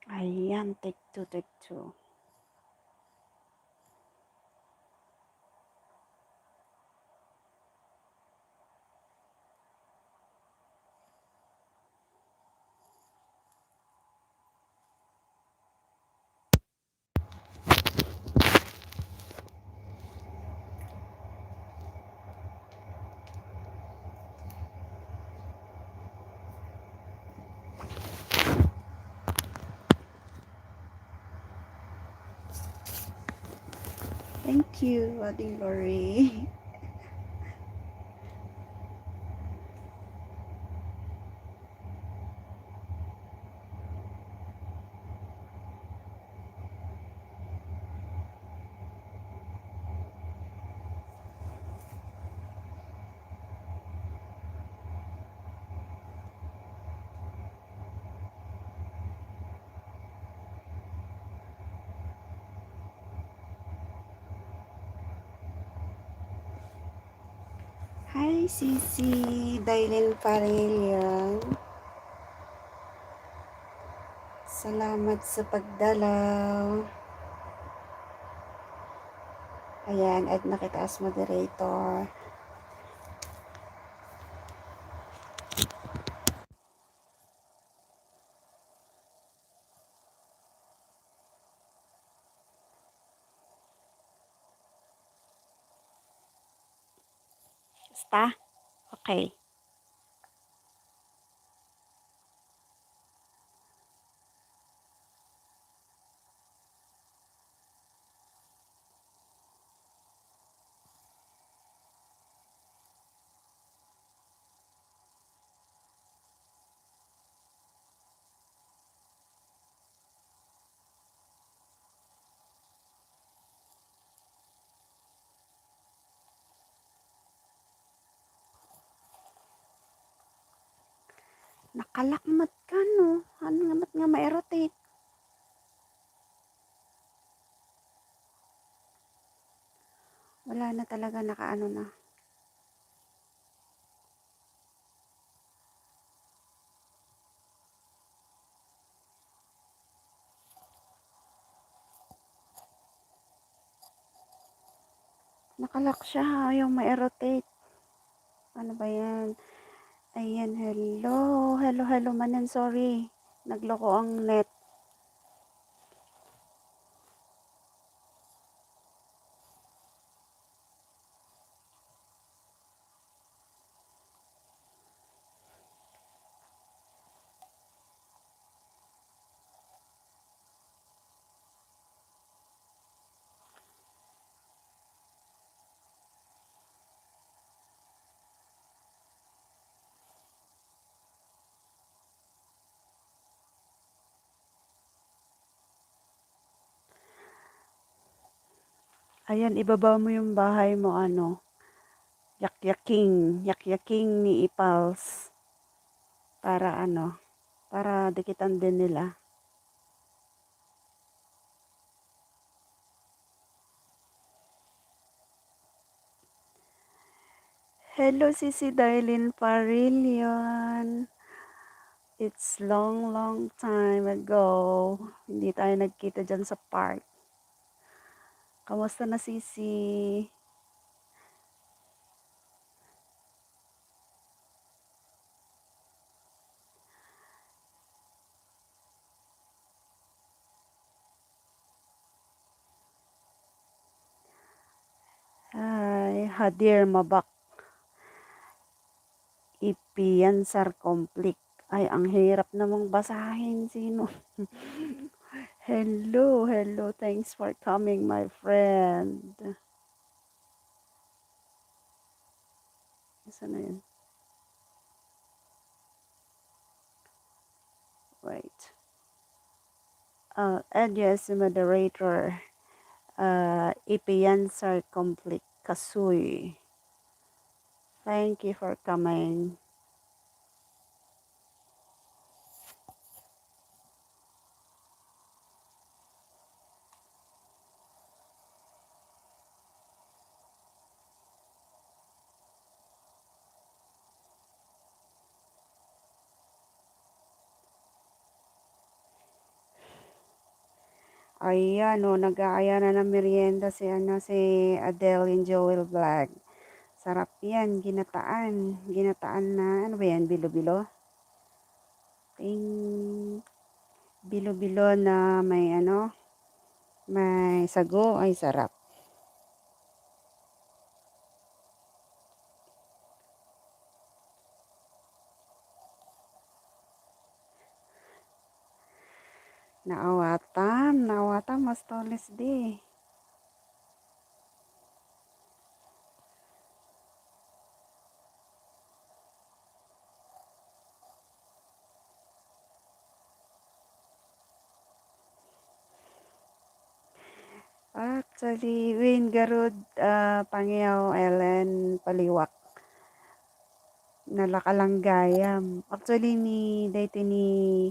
Ayan, take two, take two. Thank you, Ate Lori. Hi, Sisi. Dailin Parilyon. Salamat sa pagdalaw. Ayan, add na kita as moderator. Basta? Okay. Nakalakmat ka, no? Ano nga ma-rotate? Wala na talaga, nakaano na. Nakalock siya, yung ma-rotate. Ano ba yan? Ayan, hello. Hello, manan, sorry. Nagloko ang net. Ayan, ibaba mo yung bahay mo, ano. Yakyaking ni Ipals. Para ano, para dikitan din nila. Hello, Sisi Darlene Parillion. It's long time ago. Hindi tayo nagkita dyan sa park. Kamusta na, Sisi? Hi, hadir mabak. Ipiansar komplik. Ay, ang hirap namang basahin. Sino? Hello. Thanks for coming, my friend. Isa na yun. Wait. Add you as a moderator. Ipiansar komplik. Kasuy. Thank you for coming. Ayan, oh, nag-aaya na ng merienda si, ano, si Adele and Joel Vlog. Sarap yan, ginataan. Ginataan na, ano ba yan, bilo-bilo? Ting, bilo-bilo na may, ano, may sago, ay sarap. Naawatan, mas toles di. Actually, Win Garud, Pangyaw, Ellen, Paliwak, nalakalanggayam. Actually, dayto ni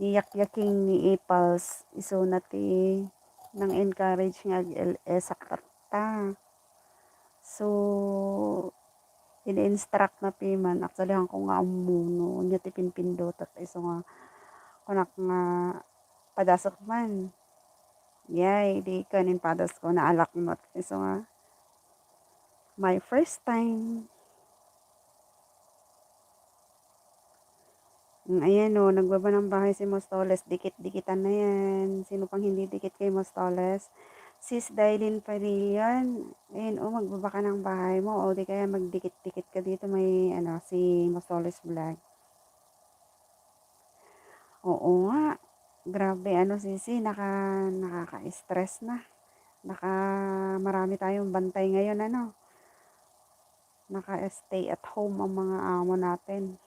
yakyaking ni Ipals, iso na ti, nang encourage nga, sakta. So, ini-instruct na piman. Actually, hangko nga umuno, nya ti pinpindot, at iso nga, kunak nga, padasok man. Yay, di kanin padas ko na alak mo. Iso nga, my first time. Ayan o, nagbaba ng bahay si Mostoles. Dikit-dikitan na yan. Sino pang hindi dikit kay Mostoles? Sis Dailin Parillan. Ayan o, magbaba ka ng bahay mo. O di kaya magdikit-dikit ka dito. May ano, si Mostoles Vlog. Oo nga. Grabe, ano sisi, nakaka-stress na. Marami tayong bantay ngayon, ano. Naka-stay at home ang mga amo natin.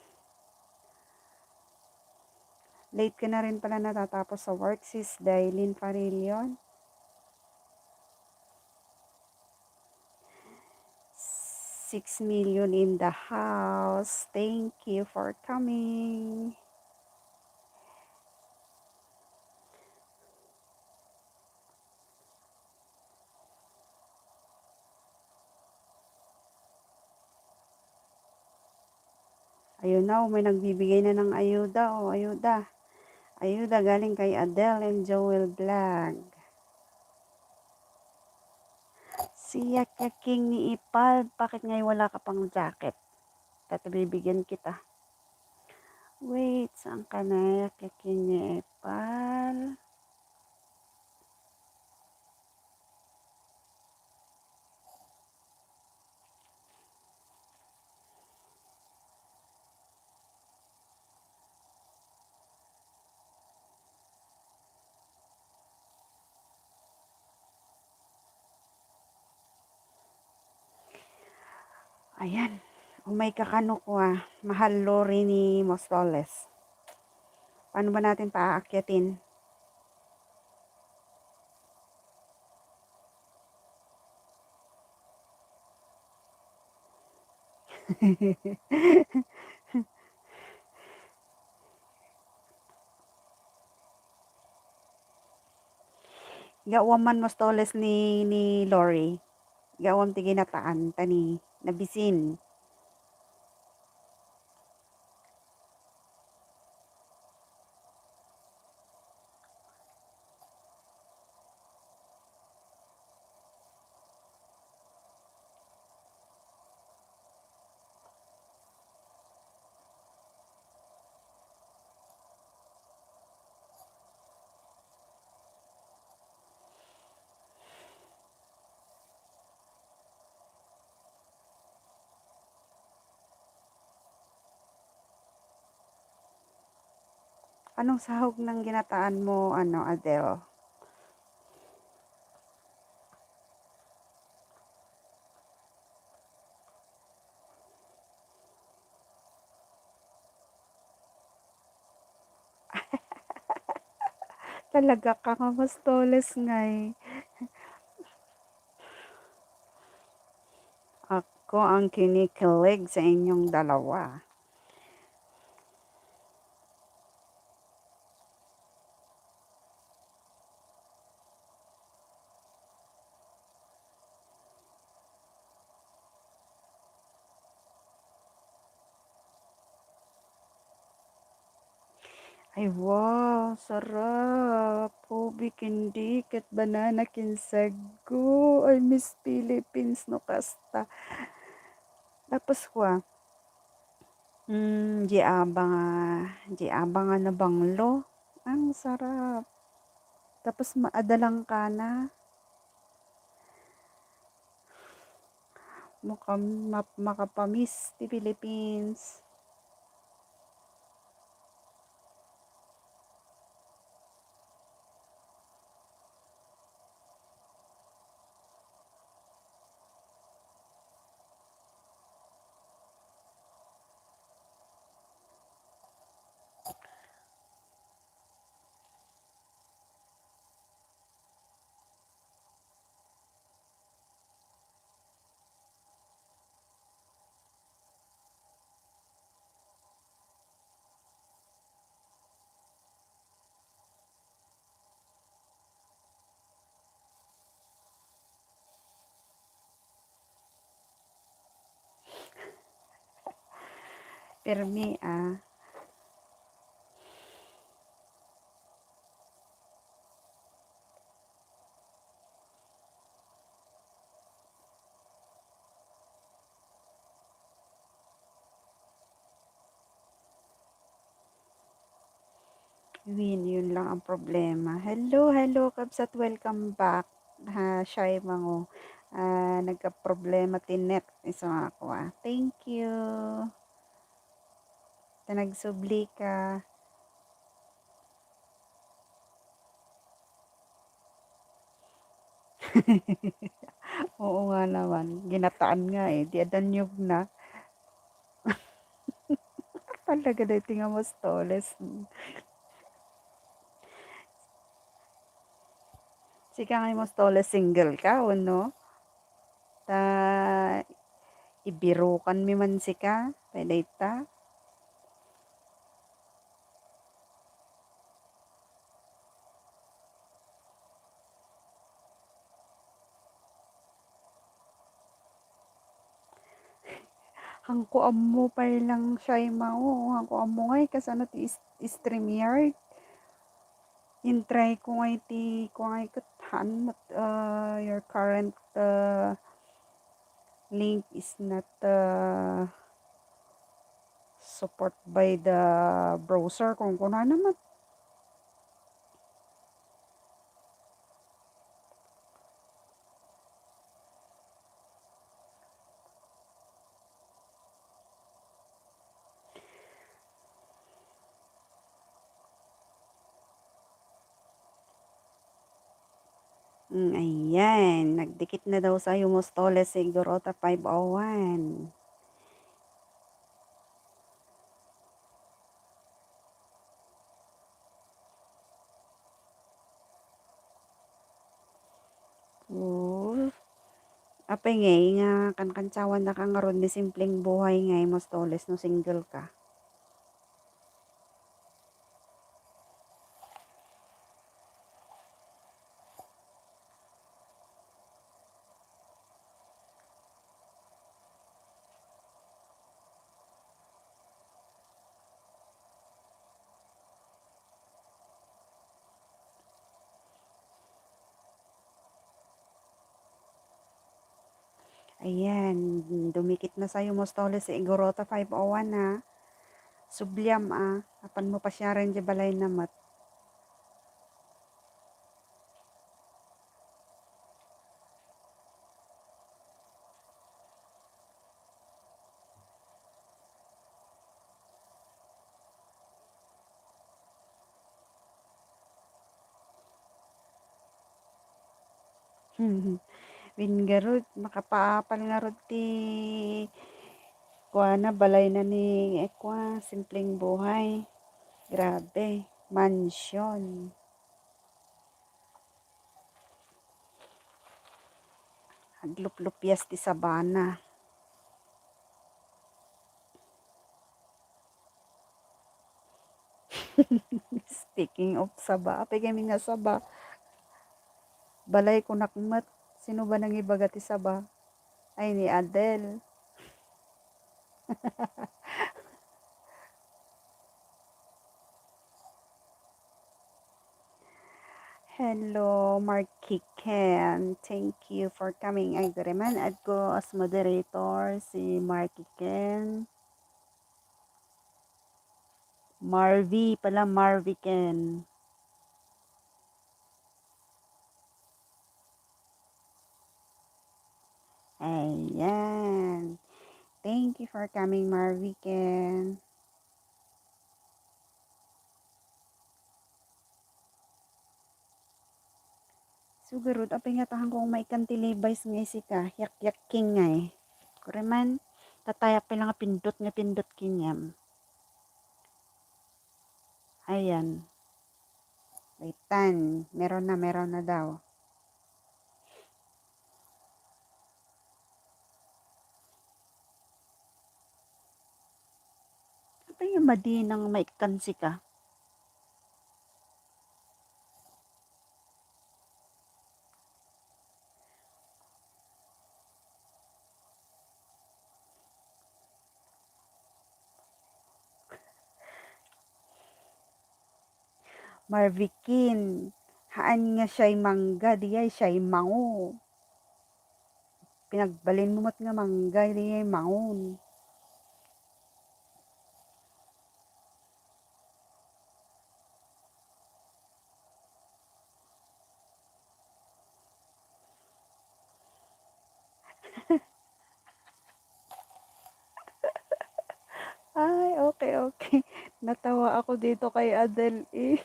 Late ka na rin pala natatapos sa work, sis Dailin Parillan. 6 million in the house. Thank you for coming. Ayun na, may nagbibigay na ng ayuda. O, ayuda. Ayuda galing kay Adele and Joel Vlog. Siya King ni Ipal, bakit ngayon wala ka pang jacket? Bibigyan kita. Wait, saan ka na? King ni Ipal. Ayan. Umay kakano ko Mahal lori ni Mostoles. Paano ba natin paaakyatin? Gawam man Mostoles ni Lori. Gawam ti ginataan tani nabisin. Anong sahog ng ginataan mo, ano, Adele? Talaga ka nga Mostoles ngay. Ako ang kinikilig sa inyong dalawa. Ay wow, sarap. Ubi candy ket banana ken sago. Ay Miss Philippines no kasta. Tapos kwa, di abang nga na banglo. Ang sarap. Tapos maadalang ka na. Makapamis ti Philippines. Permi ah. Yun lang ang problema. Hello, hello kabsat, welcome back. Ha, shy mango. Nagka-problema tinet iso ako ah. Thank you. Nagsubli ka. Oo nga naman. Ginataan nga eh. Di adanyog na. Talaga daw tinga mo stoles. Sika nga mo stoles single ka, no? Ta ibirukan mi man sika. Pwede ta. Hangko amo pa lang siya mao. Hangko amo ngay kasano ti StreamYard. In-try ko ngay ti ko ngay kathan your current link is not support by the browser kung kuna naman. Ayan, nagdikit na daw sa'yo Mostoles siguro ta 501. Oh, apay ngay nga kankansawan na ka nga ron ni simpleng buhay ngay Mostoles no single ka. Ayan, dumikit na sa'yo Mostoles siguro ta 501 ha. Subliam ah, apan mo pa siya rin di balay namat. Wingarod, makapaapal nga rod ti kuha na balay na ni Ekwa, simpleng buhay. Grabe, mansion. Aglup-lupyas ti sabana. Speaking of Saba, apay kami nga Saba. Balay ko nakmat. Sino ba nang ibaga ti Saba? Ay ni Adele. Hello, Marky Ken. Thank you for coming. Agreement at ko as moderator si Marky Ken. Marvy pala, Marvy Ken. Ayan. Thank you for coming, Marvy Ken. Sugarod, apay nga tahan kong may kantilibay nga isi ka. Yak-yak king nga eh. Kureman, tatayak pa lang nga pindot kinyam. Ayan. Waitan. Meron na daw. Apay nga madinang may kansi ka. Marvikin. Haan nga siya'y mangga, diyay siya'y mango. Pinagbalin mo mat nga mangga, diyay mangon. Ay, okay. Natawa ako dito kay Adel eh.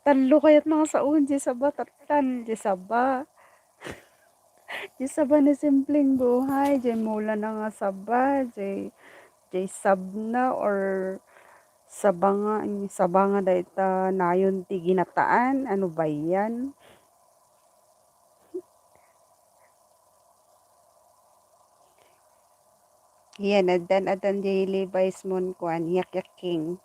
Tanlo kayat mga saun, di saba, tatan, di saba. Di saba ni simpleng buhay, di mula na nga saba, di sabna or sabanga dahil nayon ti ginataan, ano ba yan? Yan, adan di Levi's mon kuan, yak king.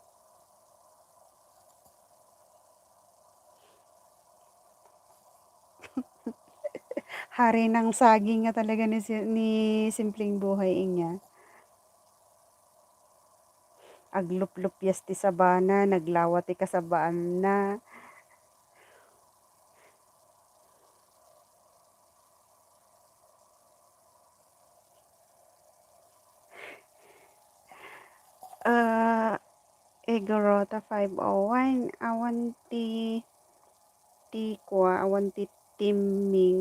Hari ng saging nga talaga ni simpleng buhay inya. Aglup-lupyas ti sabana, naglawat ti kasabaan na. Igorota 501, awan ti timing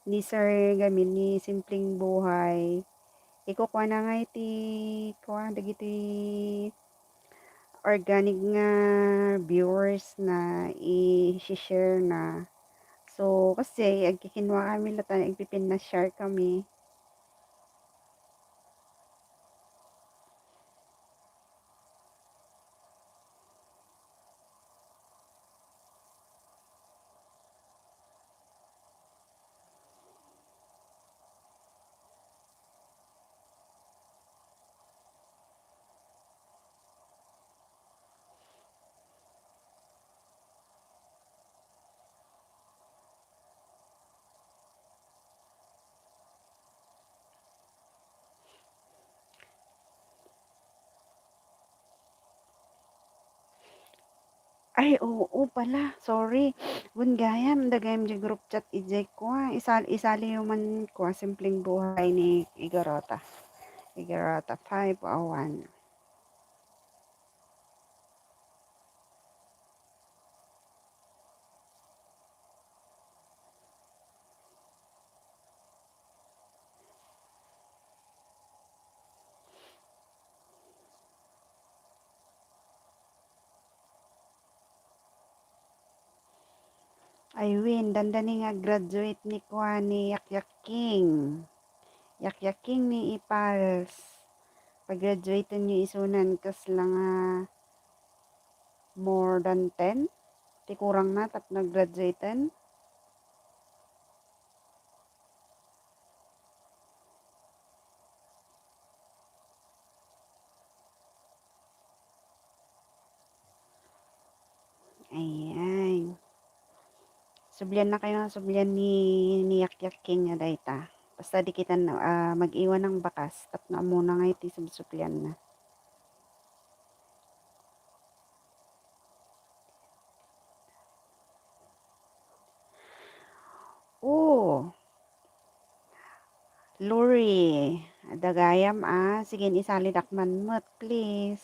ni Sir Gamin ni simpleng buhay. Ikukuha na nga iti kuha dagiti organic nga viewers na i-share na. So, kasi agkikinwa kami latan, agpipin na share kami. Ay, oo pala. Sorry. Gun gayam, dagayam di group chat ijay ko. Isali yung man ko, simpleng buhay ni Igorota. Igorota 501. Ay, win, dandani nga graduate ni Kwa ni Yak King. Yak King ni Ipals. Pag-graduate niyo isunan kas lang more than 10. Ti kurang na tap nag-graduaten. Ayan. Sublian na kayo, sublian ni Yak King nga dayta. Basta di kita mag-iwan ng bakas. Tap na muna nga iti subsuplian na. Luri, dagayam sige isali dakman mo't please.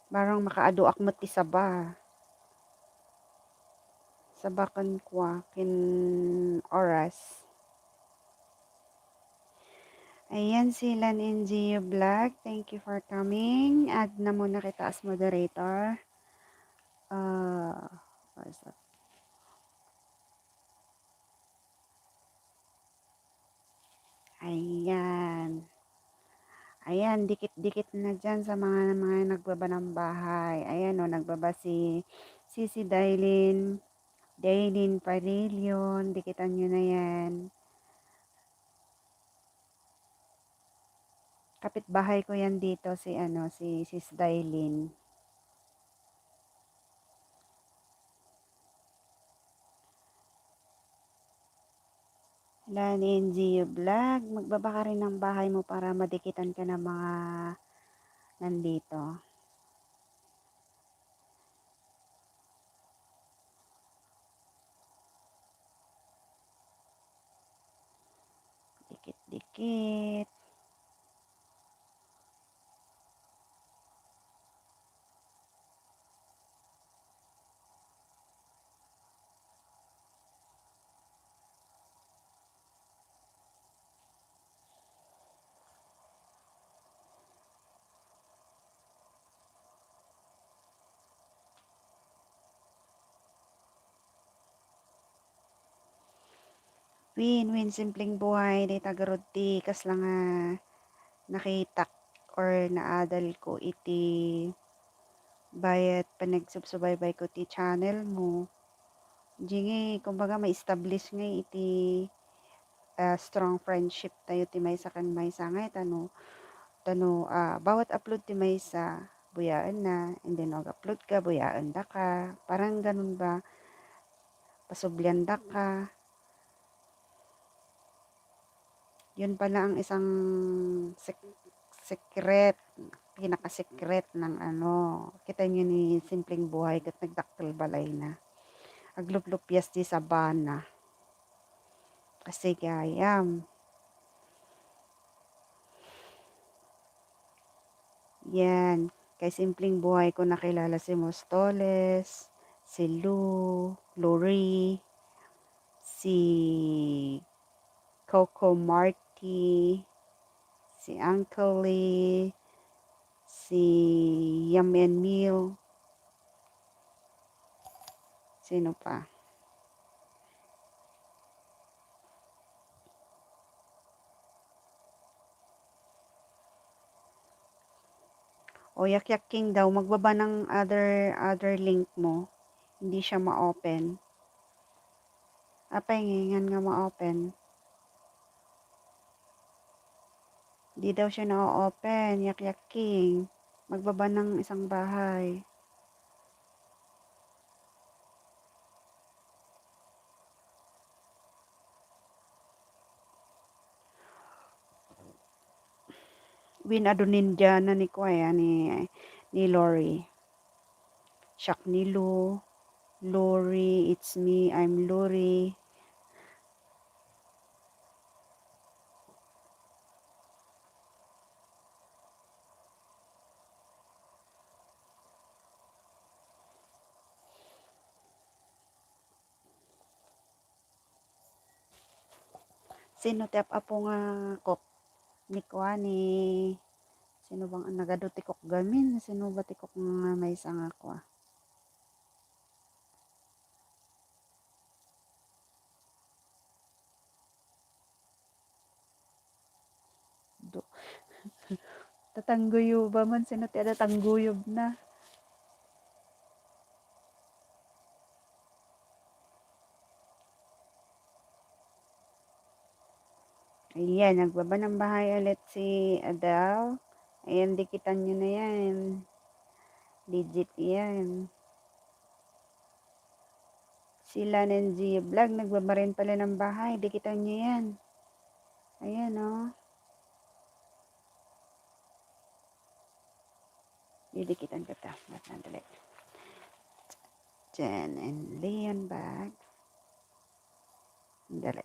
Barang makaaduak mo't isaba. Sabakan kwa kin oras. Ayan sila NGU Vlog. Thank you for coming. Add na muna kita as moderator. Where's that? Ayan. Ayan, dikit-dikit na dyan sa mga nagbaba ng bahay. Ayan o, nagbaba si Daylin Parilyon. Dikitan nyo na yan. Kapitbahay ko yan dito si Sis Daylin. Wala ni NGU Vlog. Magbaba ka rin ng bahay mo para madikitan ka ng mga nandito. Dikit-dikit. Win simpleng buhay di tagaroti kas lang nakitak or naadal ko iti bayat panagsubsubaybay ko ti channel mo. Jingi kumbaga ma-establish nga iti strong friendship tayo ti maysa kan maysa nga tano bawat upload ti maysa buyaan na and then upload ka buyaan da ka parang ganun ba pasublyan da ka. Yun pala ang isang secret, pinaka-secret ng kita nyo ni simpleng buhay kat nagdaktal balay na. Agluplupyas di sabana. Kasi gayam. Yan. Kay simpleng buhay ko nakilala si Mostoles, si Lori, si Coco Marty, si Uncle Lee, si Yum and Meal. Sino pa? O Yak King daw, magbaba ng other link mo. Hindi siya ma-open. Pahingan nga ma-open. Hindi daw siya na-open, Yak King. Magbaba ng isang bahay. Win Adoninja na ni Kuya ni Lori. Shak ni Lori, it's me, I'm Lori. Sino tap apo nga kok ni Kuya ni sino bang nagado tikok gamin? Sino ba tikok nga may isang ako Tatangguyo ba man sino ti ada tangguyob na. Ayan, nagbaba ng bahay ulit si Adele. Ayan, dikitan nyo na yan. Legit yan. Sila ng G Vlog, nagbaba rin pala ng bahay. Dikitan nyo yan. Ayan, oh. Didikitan ko ta. Matandali. Jen and Leon back. Dali.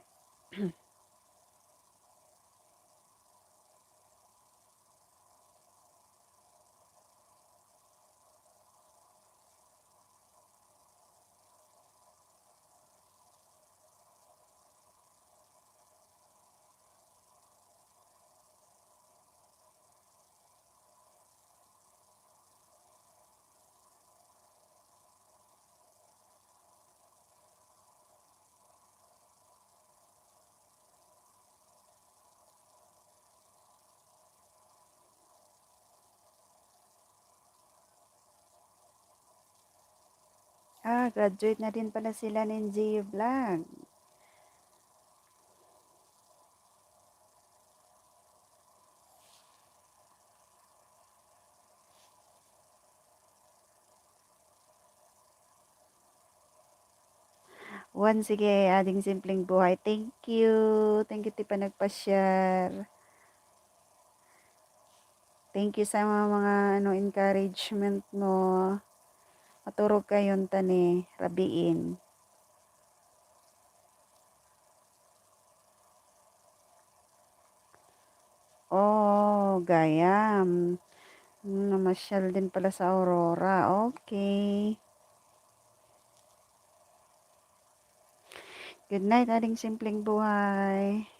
Graduate na din pala sila ni Gio Vlog. Sige, ading simpleng buhay. Thank you. Thank you, Tipa, nagpa-share. Thank you sa mga encouragement mo. Maturog kayon tani, rabiin. Oh, gayam. Namasyal din pala sa Aurora. Okay. Good night, ading simpleng buhay.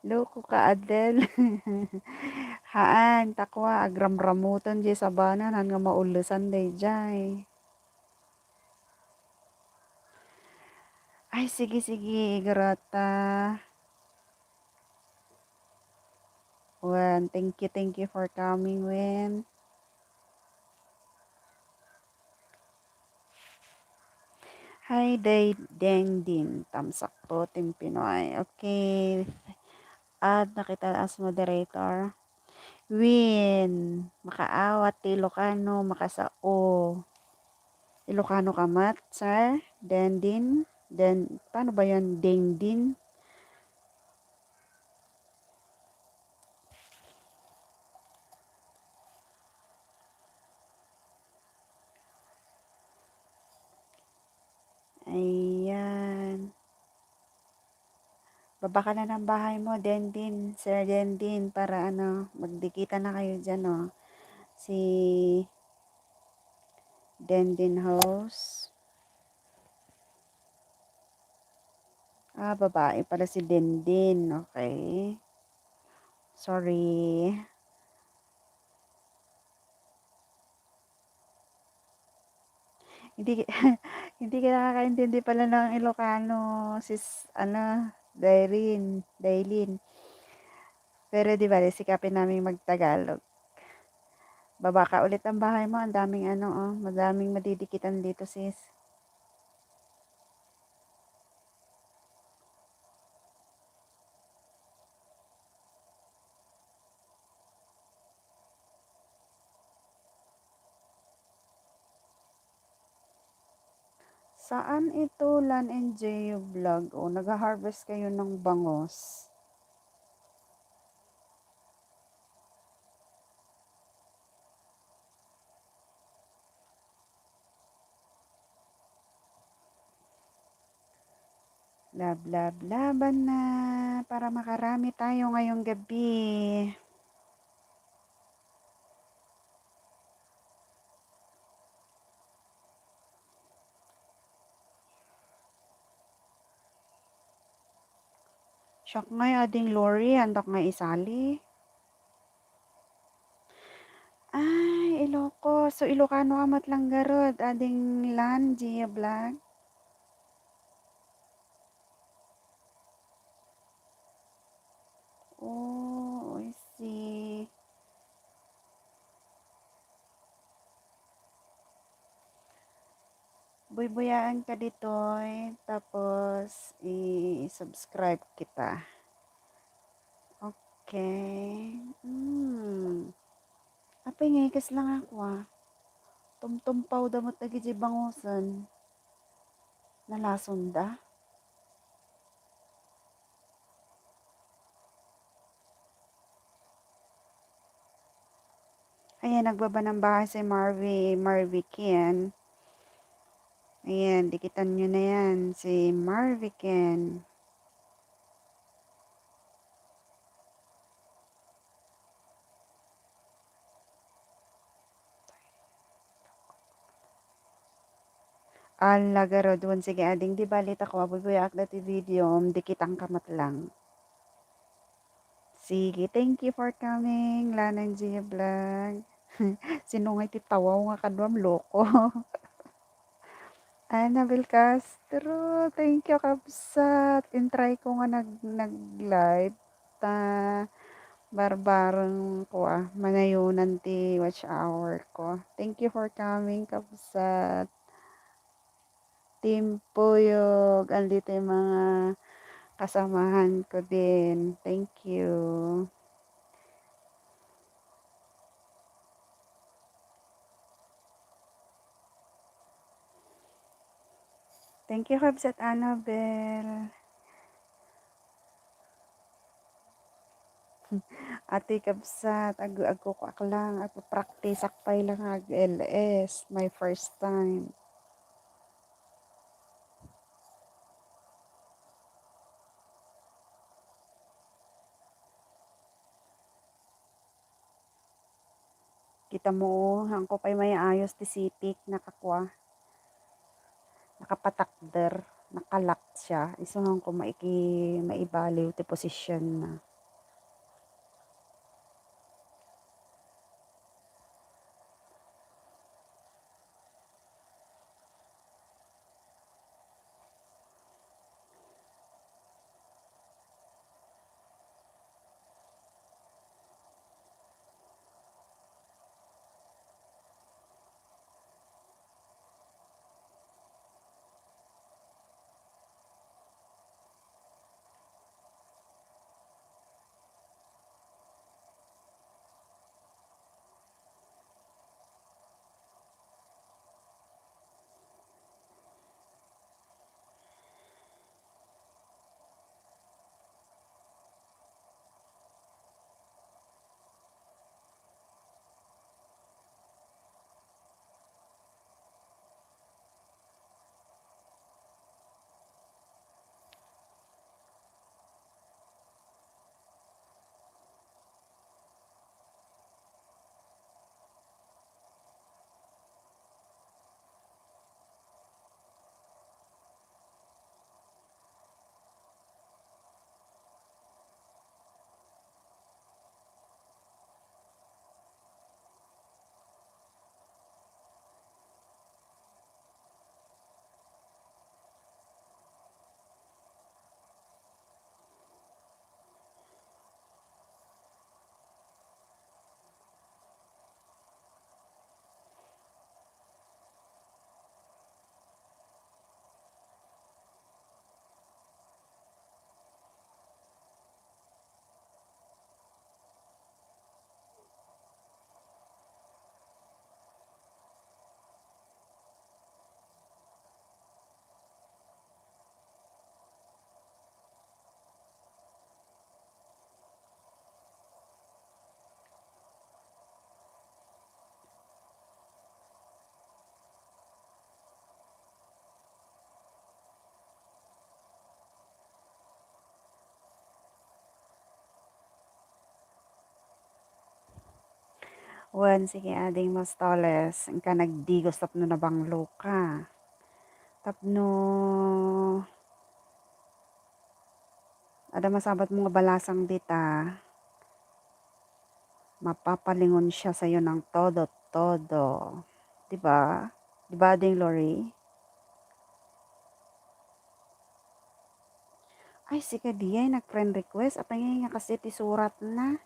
Loko ka, Adel. Haan, takwa, agramramutan di sabanan, han nga maulusan day jay. Ay, sige, Grota. Wen, thank you for coming, Wen. Hi, Deng din. Tamsak po, Team Pinoy. Okay. Add na kita as moderator. Win. Makaawat ti Ilocano, makasao. Ilocano ka mat, sir? Dendin? Paano ba yan? Dengdin? Ayan. Baba ka na ng bahay mo, Dendin. Sir Dendin, para magdikita na kayo dyan, Si Dendin House. Babae pala si Dendin. Okay. Sorry. Hindi hindi ka nakakaintindi pala ng Ilocano, sis, Dailin. Pero di ba, sikapin namin magtagalog. Baba ka ulit ang bahay mo, ang daming madaming madidikitan dito, sis. Saan ito, Lan and J Vlog? Nag-harvest kayo ng bangos. Laban na para makarami tayo ngayong gabi. Shock nga ading Lori, andak nga isali. Ay, Ilocos. So, Ilocano amat lang garod. Ading Lan, Gia Vlog. Oh, I see. Buy-buyaan ka dito, tapos i-subscribe kita. Okay. Apay nga, ikas lang ako Tumtumpaw damot na giji bangusan. Nalason da. Ayan, nagbaba ng bahay si Marvy Ken. Ayan, dikitan nyo na yan, si Marvy Ken. Lagaro doon, sige ading di balit ako, abubuyak na ti video, dikitang kamat lang. Sige, thank you for coming, Lanang Gia Vlog. Sinungay ti tawaw nga kadwam loko. Annabel Castro, thank you kabsat. Intry ko nga nag-live. Ta barbareng ko manayunan ti watch hour ko. Thank you for coming kabsat. Team Puyog, andito yung mga kasamahan ko din. Thank you. Thank you kabsat Annabel. Ate kabsat, agu ko lang, practice akpay lang LS, my first time. Kita mo, hangko pa'y may ayos ti sipik, nakapatakder, nakalak siya. Isuhan ko maibaliw ti posisyon na. Wan, sige ading mostoles, ka nagdigos tapno na banglo ka. Tapno, ada masabat mo nga balasang dita, mapapalingon siya sa'yo ng todo-todo. Diba? Diba ding Lori? Ay, sige diya, nag-friend request. At nga kasi ti surat na.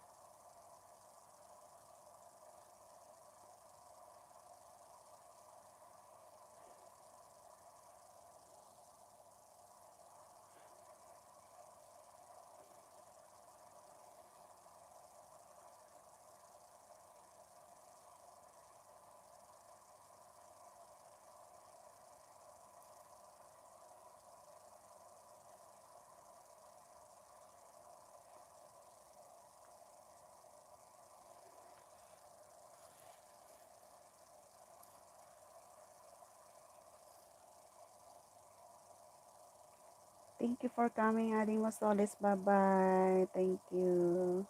Thank you for coming, Ading Mostoles. Bye-bye. Thank you.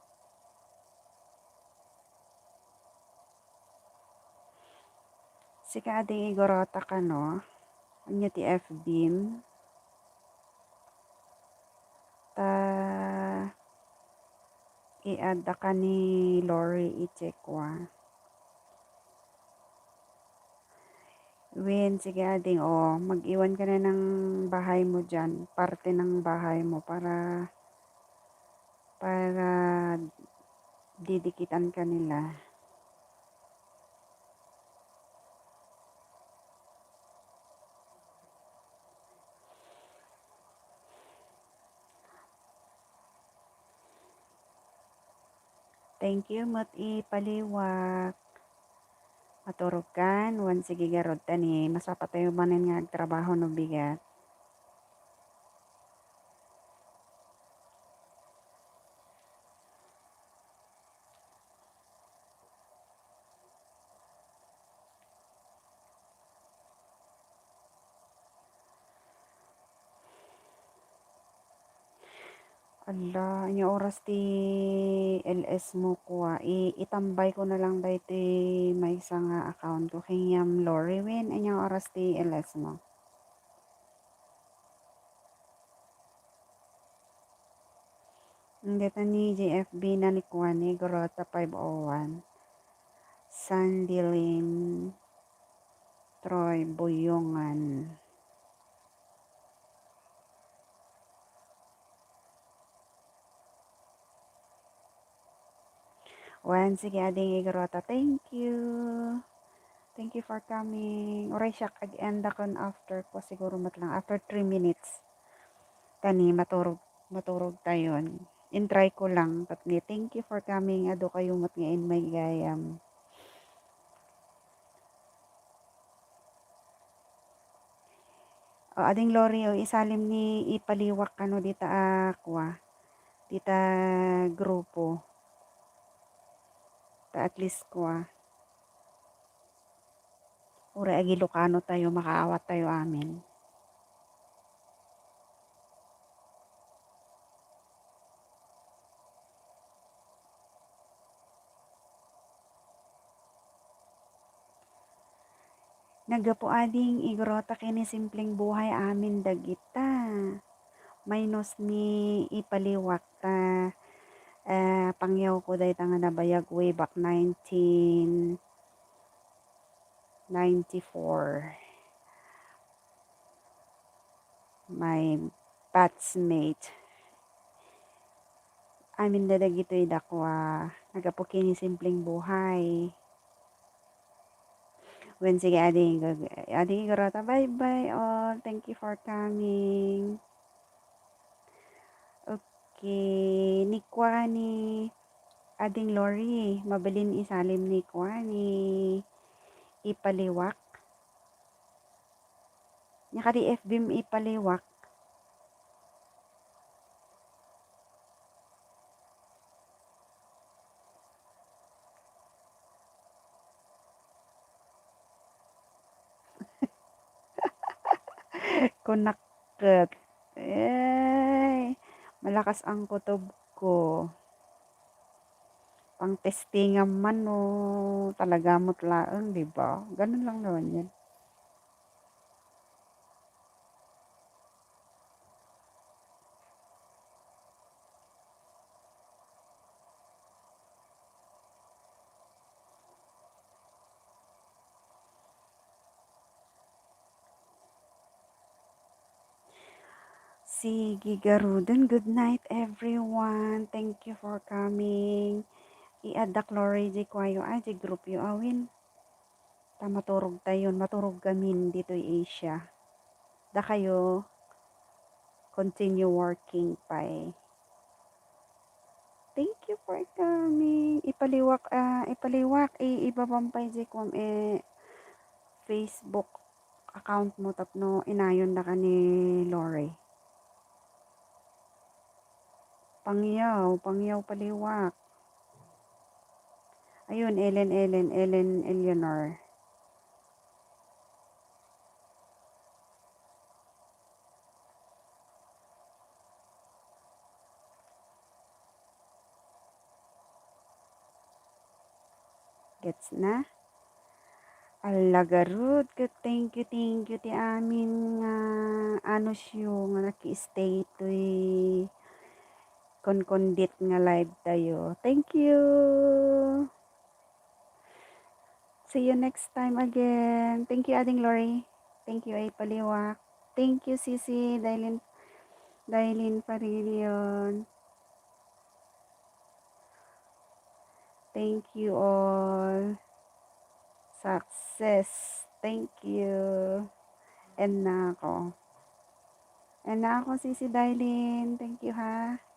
Sika Ading igorota ka, no? Anya ti FBIM. Ta i-add ka ni Lori i-checkwa. Sige Ading, mag-iwan ka na ng bahay mo dyan. Parte ng bahay mo para didikitan ka nila. Thank you, Mot ipaliwak. Maturog kan, wan sige garod tani, masapatayo manin nga trabaho no bigat. Ala, anya oras ti LS mo ko itambay ko na lang day ti may isa nga account ko kayam Lori Win, anya oras ti LS mo. Hindi ta ni JFB na ni Kuwani, Gorota 501. Sandilin, Troy, Buyongan. Sige ading igorota. Thank you. Thank you for coming. Oray siya ag-enda kon after ko siguro matlang after 3 minutes. Tani maturog tayon. In-try ko lang. Tatni, thank you for coming. Ado kayo mat ngayon may gayam. Ading Lori, isalim ni ipaliwak kano dita akwa. Dita grupo. Ta at least kwa. Ura agi Ilocano tayo, makaawat tayo amin. Nagapo ading igorota kini simpleng buhay amin dagita. Minus ni ipaliwak ta pangyaw ko day nga nabayag way back 1994. My batchmate. Amin dadagito'y dakwa. Nagapo kini simpleng buhay. Sige ading igorota. Bye-bye all. Thank you for coming. Okay, ni Kwani, ading Lori, mabalin isalim ni Kwani, ipaliwak. Nya kadi FBIM ipaliwak. Kunaket. Malakas ang kutob ko. Pang testingan man no, talaga mutlaang, di ba? Ganun lang naman yan. Sige, Garuden. Good night, everyone. Thank you for coming. I-add Lori di kwayo di group yu awin. Maturog tayo, maturog gamin dito Asia. Da kayo, continue working pa Thank you for coming. Ipaliwak, ibabampay di kwam Facebook account mo tapno inayon na ka ni Lori. Pangyaw paliwak. Ayun, Ellen Eleanor. Gets na? Alagarod ket thank you ti amin nga ano siyo nga naki-stay toy konkondit nga live tayo. Thank you. See you next time again. Thank you Ading Lori. Thank you ay Paliwak. Thank you Sisi Dailin Parillion. Thank you all. Success. Thank you. And na ako. Sisi Dailin. Thank you ha.